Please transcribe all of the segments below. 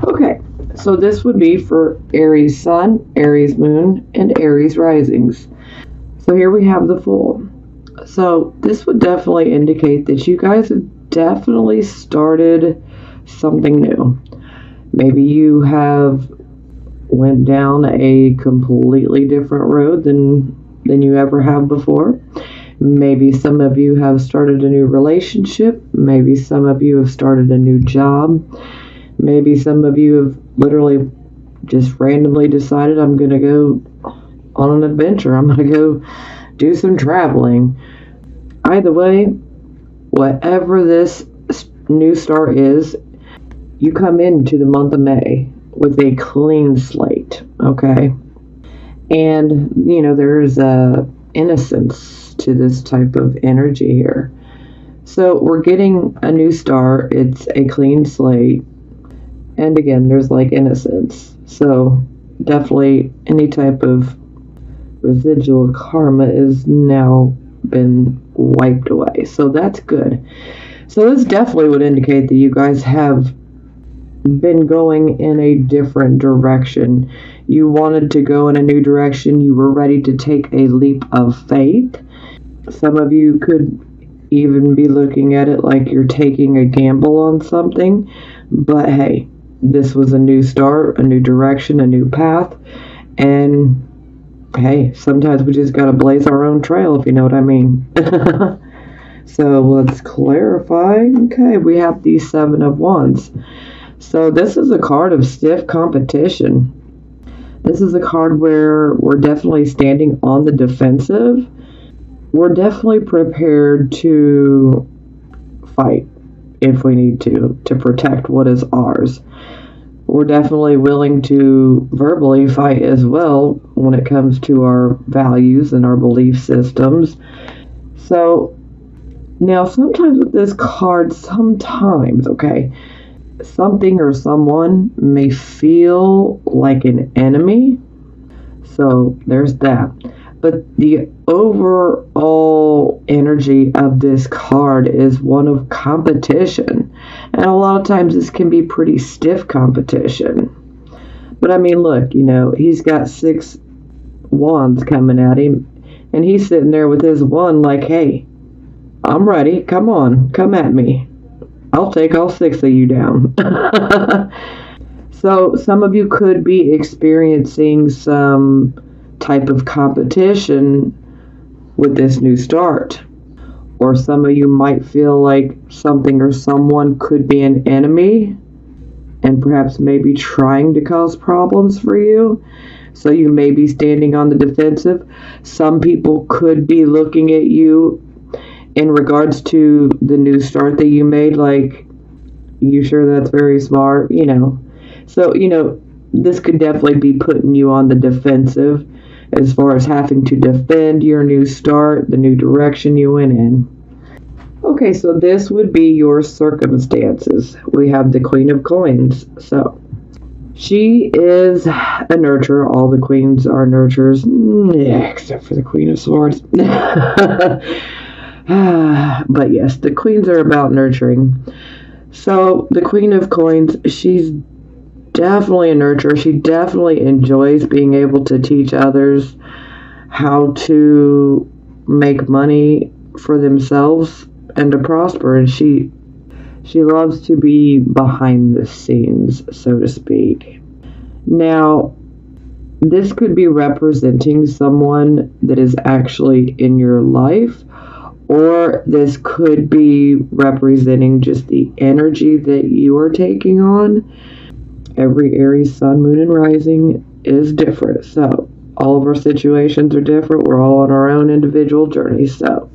Okay, so this would be for Aries Sun, Aries Moon, and Aries Risings. So here we have the Fool. So this would definitely indicate that you guys have definitely started something new. Maybe you have went down a completely different road than you ever have before. Maybe some of you have started a new relationship. Maybe some of you have started a new job. Maybe some of you have literally just randomly decided, I'm going to go on an adventure. I'm going to go do some traveling. Either way, whatever this new start is, you come into the month of May with a clean slate, okay? And, there's a innocence to this type of energy here. So we're getting a new start. It's a clean slate. And again, there's like innocence. So definitely any type of residual karma is now been wiped away. So that's good. So this definitely would indicate that you guys have been going in a different direction. You wanted to go in a new direction. You were ready to take a leap of faith. Some of you could even be looking at it like you're taking a gamble on something. But hey, this was a new start, a new direction, a new path. And hey, sometimes we just gotta blaze our own trail, if you know what I mean. So let's clarify. Okay, we have the Seven of Wands. So this is a card of stiff competition. This is a card where we're definitely standing on the defensive. We're definitely prepared to fight if we need to protect what is ours. We're definitely willing to verbally fight as well when it comes to our values and our belief systems. So now sometimes with this card, okay, something or someone may feel like an enemy. So there's that. But the overall energy of this card is one of competition. And a lot of times this can be pretty stiff competition. But I mean, look, he's got 6 wands coming at him. And he's sitting there with his wand like, hey, I'm ready. Come on. Come at me. I'll take all 6 of you down. So some of you could be experiencing some type of competition with this new start. Or some of you might feel like something or someone could be an enemy and perhaps maybe trying to cause problems for you. So you may be standing on the defensive. Some people could be looking at you in regards to the new start that you made, like, you sure that's very smart, So, this could definitely be putting you on the defensive as far as having to defend your new start, the new direction you went in. Okay, so this would be your circumstances. We have the Queen of Coins. So, she is a nurturer. All the queens are nurturers, except for the Queen of Swords. But yes, the queens are about nurturing. So the Queen of Coins, she's definitely a nurturer. She definitely enjoys being able to teach others how to make money for themselves and to prosper. And she loves to be behind the scenes, so to speak. Now, this could be representing someone that is actually in your life, or this could be representing just the energy that you are taking on. Every Aries sun, moon, and rising is different. So all of our situations are different. We're all on our own individual journeys. So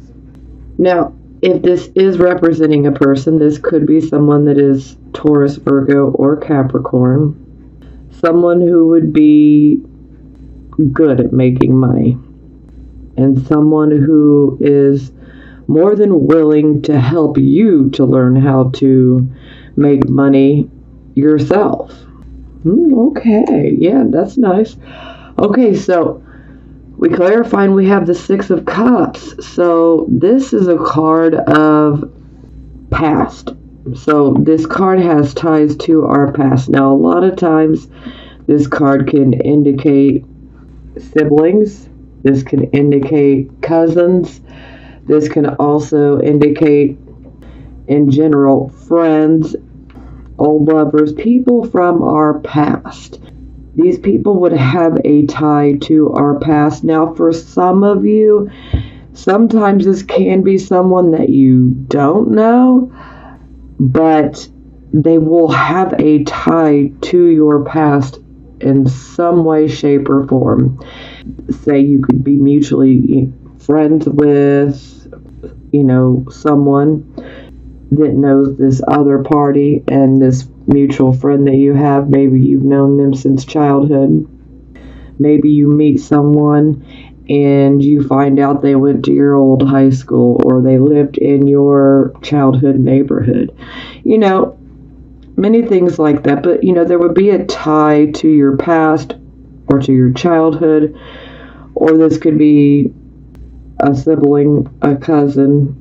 now, if this is representing a person, this could be someone that is Taurus, Virgo, or Capricorn. Someone who would be good at making money. And someone who is more than willing to help you to learn how to make money yourself. Okay, yeah, that's nice. Okay, so we clarify and we have the 6 of Cups. So this is a card of past. So this card has ties to our past. Now, a lot of times, this card can indicate siblings. This can indicate cousins. This can also indicate, in general, friends, old lovers, people from our past. These people would have a tie to our past. Now, for some of you, sometimes this can be someone that you don't know, but they will have a tie to your past in some way, shape, or form. Say you could be mutually friends with, someone that knows this other party, and this mutual friend that you have, maybe you've known them since childhood. Maybe you meet someone and you find out they went to your old high school, or they lived in your childhood neighborhood. Many things like that. But, there would be a tie to your past or to your childhood, or this could be a sibling, a cousin,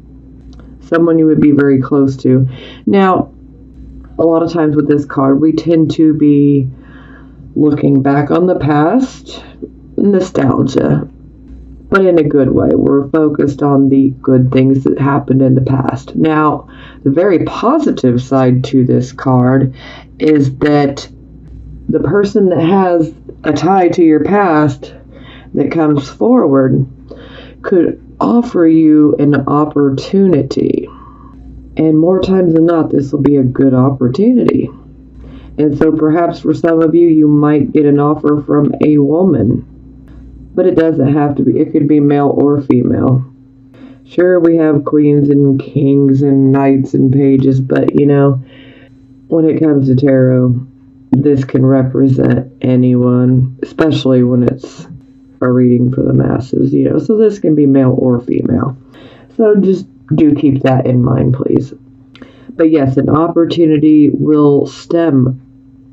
someone you would be very close to. Now, a lot of times with this card, we tend to be looking back on the past, nostalgia, but in a good way. We're focused on the good things that happened in the past. Now, the very positive side to this card is that the person that has a tie to your past that comes forward could offer you an opportunity. And more times than not, this will be a good opportunity. And so perhaps for some of you, you might get an offer from a woman. But it doesn't have to be. It could be male or female. Sure, we have queens and kings and knights and pages, but when it comes to tarot, this can represent anyone, especially when it's a reading for the masses, so this can be male or female. So just do keep that in mind, please. But yes, an opportunity will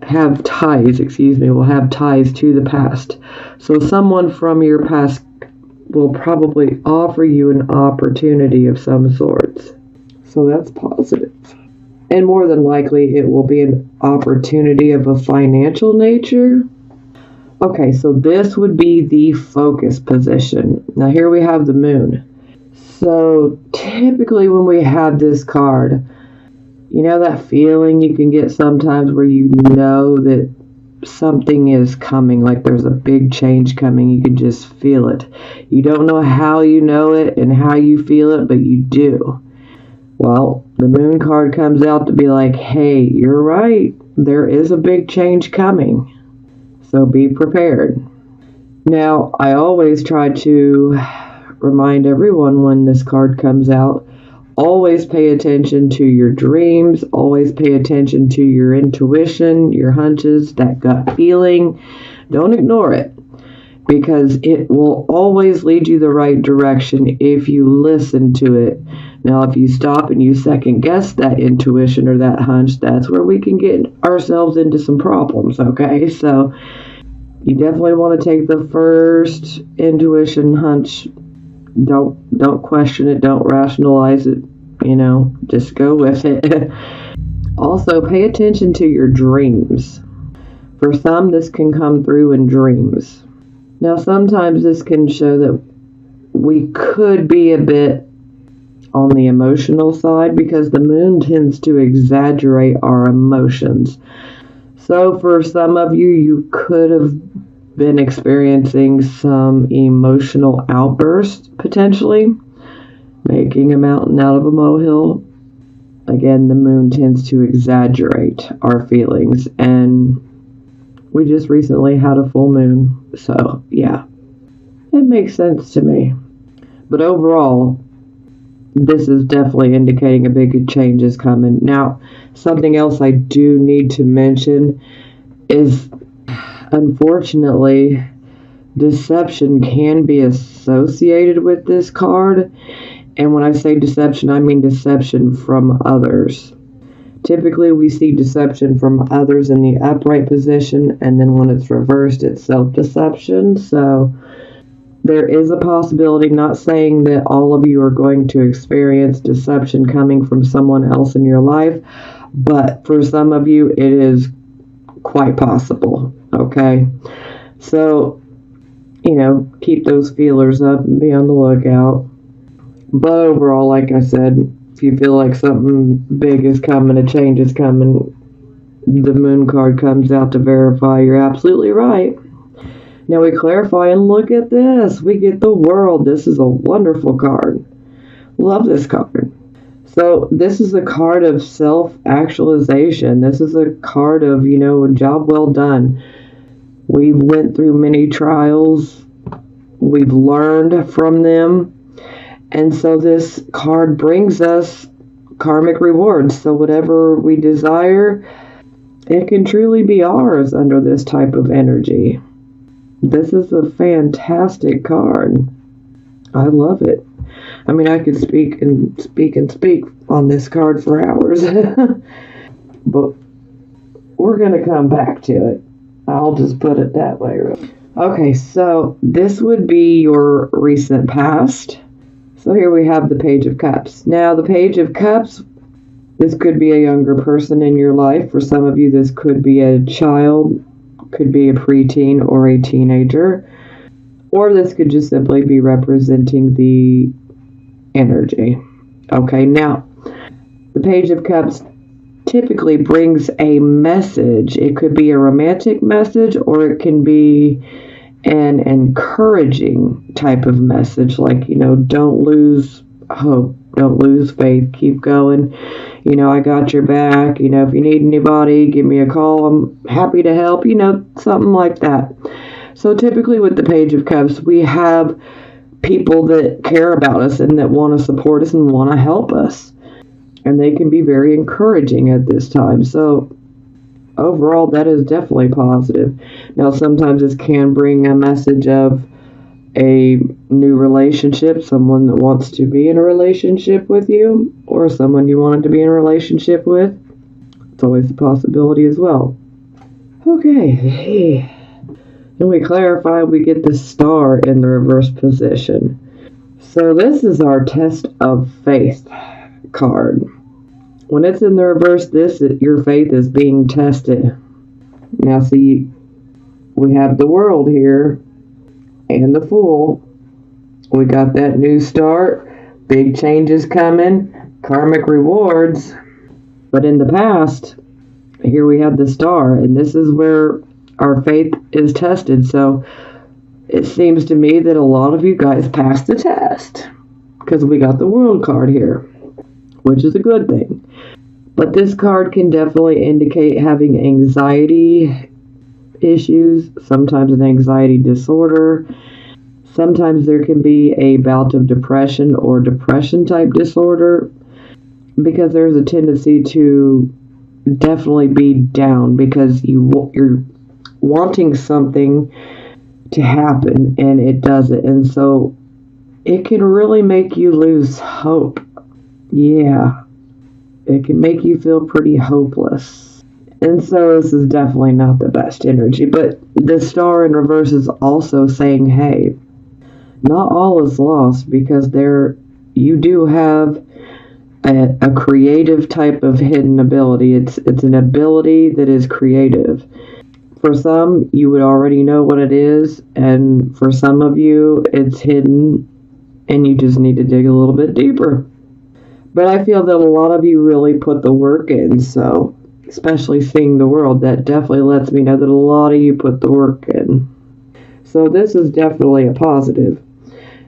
have ties to the past. So someone from your past will probably offer you an opportunity of some sorts. So that's positive. And more than likely, it will be an opportunity of a financial nature. Okay, so this would be the focus position. Now here we have the moon. So typically when we have this card, that feeling you can get sometimes where you know that something is coming, like there's a big change coming. You can just feel it. You don't know how you know it and how you feel it, but you do. Well, the moon card comes out to be like, hey, you're right. There is a big change coming. So be prepared. Now, I always try to remind everyone when this card comes out, always pay attention to your dreams. Always pay attention to your intuition, your hunches, that gut feeling. Don't ignore it, because it will always lead you the right direction if you listen to it. Now, if you stop and you second guess that intuition or that hunch, that's where we can get ourselves into some problems, okay? So you definitely want to take the first intuition hunch. Don't question it. Don't rationalize it. Just go with it. Also, pay attention to your dreams. For some, this can come through in dreams. Now, sometimes this can show that we could be a bit on the emotional side, because the moon tends to exaggerate our emotions. So for some of you, you could have been experiencing some emotional outbursts, potentially making a mountain out of a molehill. Again, the moon tends to exaggerate our feelings, and we just recently had a full moon, so yeah, it makes sense to me. But overall, this is definitely indicating a big change is coming. Now, something else I do need to mention is, unfortunately, deception can be associated with this card. And when I say deception, I mean deception from others. Typically, we see deception from others in the upright position, and then when it's reversed, it's self-deception. So there is a possibility, not saying that all of you are going to experience deception coming from someone else in your life, but for some of you, it is quite possible, okay? So, keep those feelers up and be on the lookout. But overall, like I said, if you feel like something big is coming, a change is coming, the moon card comes out to verify you're absolutely right. Now we clarify and look at this. We get the world. This is a wonderful card. Love this card. So this is a card of self-actualization. This is a card of, a job well done. We went through many trials. We've learned from them. And so this card brings us karmic rewards. So whatever we desire, it can truly be ours under this type of energy. This is a fantastic card. I love it. I mean, I could speak and speak and speak on this card for hours. But we're going to come back to it. I'll just put it that way. Okay, so this would be your recent past. So here we have the Page of Cups. Now, the Page of Cups, this could be a younger person in your life. For some of you, this could be a child, could be a preteen or a teenager. Or this could just simply be representing the energy. Okay, now, the Page of Cups typically brings a message. It could be a romantic message, or it can be an encouraging type of message, like, don't lose hope, don't lose faith, keep going, I got your back, if you need anybody, give me a call, I'm happy to help, something like that. So typically with the Page of Cups, we have people that care about us and that want to support us and want to help us, and they can be very encouraging at this time. So overall, that is definitely positive. Now, sometimes this can bring a message of a new relationship, someone that wants to be in a relationship with you, or someone you wanted to be in a relationship with. It's always a possibility as well. Okay. And we clarify, we get the Star in the reverse position. So this is our Test of Faith card. When it's in the reverse, your faith is being tested. Now see, we have the World here and the Fool. We got that new start, big changes coming, karmic rewards. But in the past, here we have the Star, and this is where our faith is tested. So it seems to me that a lot of you guys passed the test, because we got the World card here, which is a good thing. But this card can definitely indicate having anxiety issues, sometimes an anxiety disorder. Sometimes there can be a bout of depression or depression type disorder, because there's a tendency to definitely be down because you're wanting something to happen and it doesn't. And so it can really make you lose hope. Yeah. It can make you feel pretty hopeless. And so this is definitely not the best energy. But the Star in reverse is also saying, hey, not all is lost, because you do have a creative type of hidden ability. It's an ability that is creative. For some, you would already know what it is, and for some of you, it's hidden, and you just need to dig a little bit deeper. But I feel that a lot of you really put the work in, so especially seeing the World, that definitely lets me know that a lot of you put the work in. So this is definitely a positive.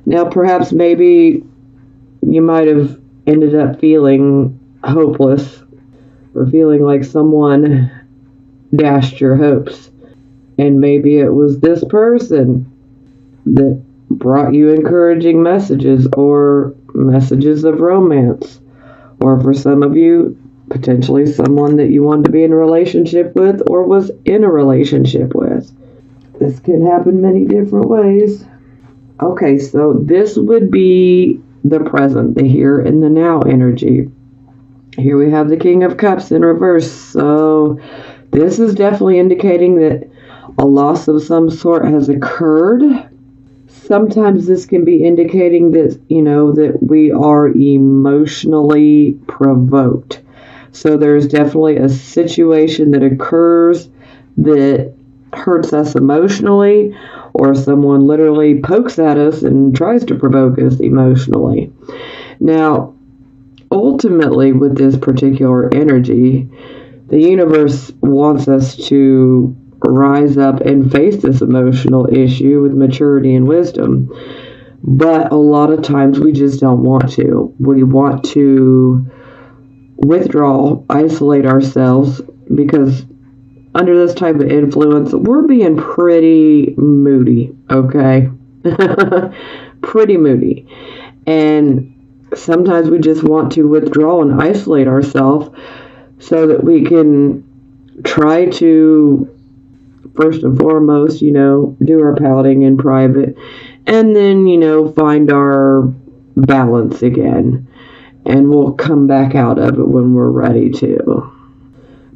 Now, perhaps maybe you might have ended up feeling hopeless, or feeling like someone dashed your hopes. And maybe it was this person that brought you encouraging messages, or messages of romance, or for some of you, potentially someone that you wanted to be in a relationship with or was in a relationship with. This can happen many different ways. Okay, so this would be the present, the here and the now energy. Here we have the King of Cups in reverse. So this is definitely indicating that a loss of some sort has occurred. Sometimes this can be indicating that, that we are emotionally provoked. So there's definitely a situation that occurs that hurts us emotionally, or someone literally pokes at us and tries to provoke us emotionally. Now, ultimately, with this particular energy, the universe wants us to rise up and face this emotional issue with maturity and wisdom. But a lot of times we just don't want to. We want to withdraw, isolate ourselves, because under this type of influence, we're being pretty moody, okay? Pretty moody. And sometimes we just want to withdraw and isolate ourselves so that we can try to, first and foremost, do our pouting in private, and then, find our balance again. And we'll come back out of it when we're ready to.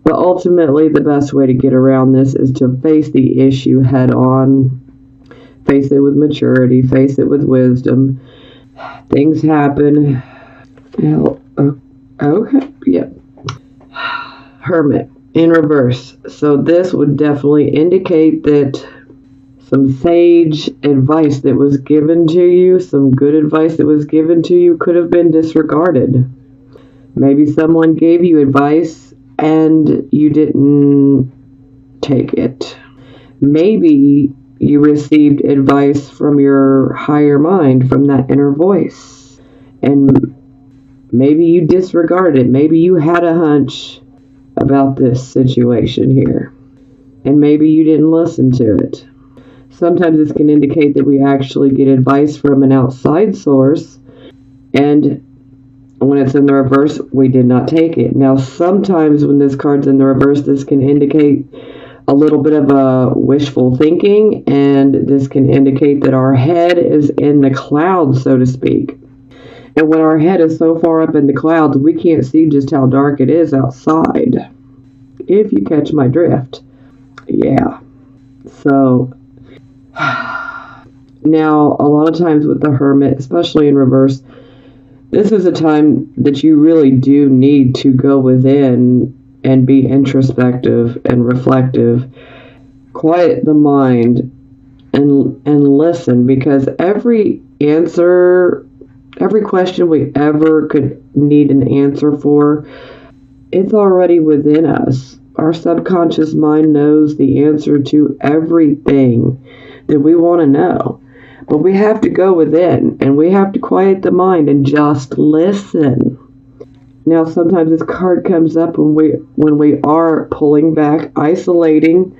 But ultimately, the best way to get around this is to face the issue head on, face it with maturity, face it with wisdom. Things happen. Okay, yeah. Hermit in reverse. So this would definitely indicate that some sage advice that was given to you, some good advice that was given to you, could have been disregarded. Maybe someone gave you advice and you didn't take it. Maybe you received advice from your higher mind, from that inner voice, and maybe you disregarded it. Maybe you had a hunch about this situation here, and maybe you didn't listen to it. Sometimes this can indicate that we actually get advice from an outside source, and when it's in the reverse, we did not take it. Now, sometimes when this card's in the reverse, this can indicate a little bit of a wishful thinking, and this can indicate that our head is in the clouds, so to speak. And when our head is so far up in the clouds, we can't see just how dark it is outside. If you catch my drift. Yeah. So, now, a lot of times with the Hermit, especially in reverse, this is a time that you really do need to go within and be introspective and reflective. Quiet the mind and listen, because every question we ever could need an answer for, it's already within us. Our subconscious mind knows the answer to everything that we want to know. But we have to go within, and we have to quiet the mind and just listen. Now, sometimes this card comes up when we are pulling back, isolating,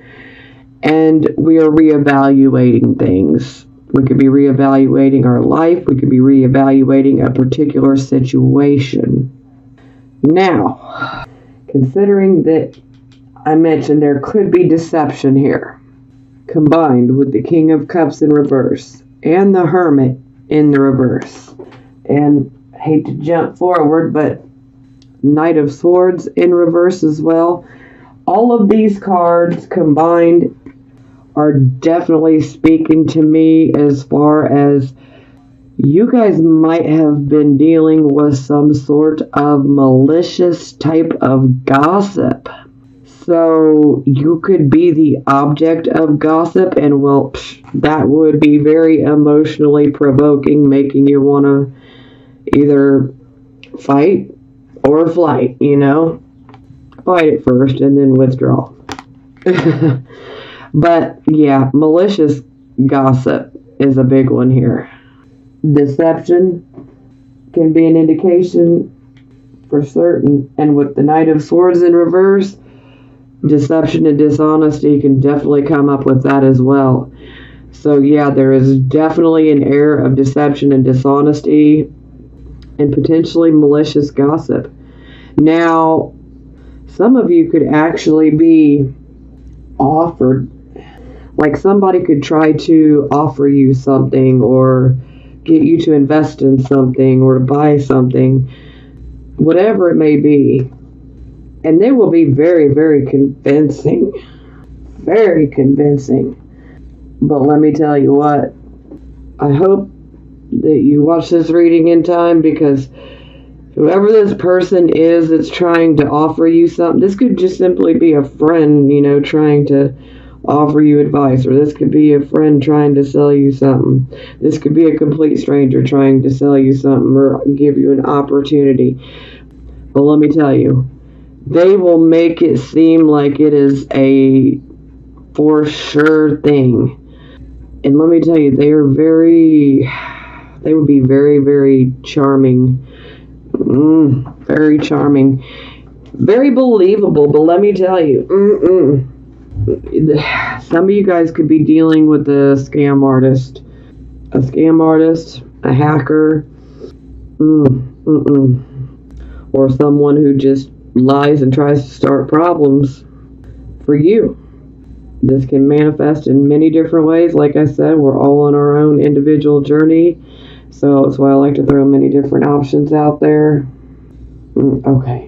and we are reevaluating things. We could be reevaluating our life. We could be reevaluating a particular situation. Now, considering that I mentioned there could be deception here, combined with the King of Cups in reverse and the Hermit in the reverse, and I hate to jump forward, but Knight of Swords in reverse as well. All of these cards combined are definitely speaking to me as far as you guys might have been dealing with some sort of malicious type of gossip. So you could be the object of gossip, and well, that would be very emotionally provoking, making you want to either fight or flight, Fight it first and then withdraw. But yeah, malicious gossip is a big one here. Deception can be an indication for certain, and with the Knight of Swords in reverse, deception and dishonesty can definitely come up with that as well. So yeah, there is definitely an air of deception and dishonesty and potentially malicious gossip. Now, some of you could actually be offered, like somebody could try to offer you something or get you to invest in something or to buy something, whatever it may be. And they will be very, very convincing. Very convincing. But let me tell you what, I hope that you watch this reading in time, because whoever this person is that's trying to offer you something, this could just simply be a friend, trying to offer you advice, or this could be a friend trying to sell you something. This could be a complete stranger trying to sell you something or give you an opportunity. But let me tell you, they will make it seem like it is a for sure thing. And let me tell you, they would be very, very charming. Very charming. Very believable, but let me tell you, some of you guys could be dealing with a scam artist. A scam artist, a hacker, or someone who just lies and tries to start problems for you. This can manifest in many different ways. Like I said, we're all on our own individual journey. So that's why I like to throw many different options out there. Okay.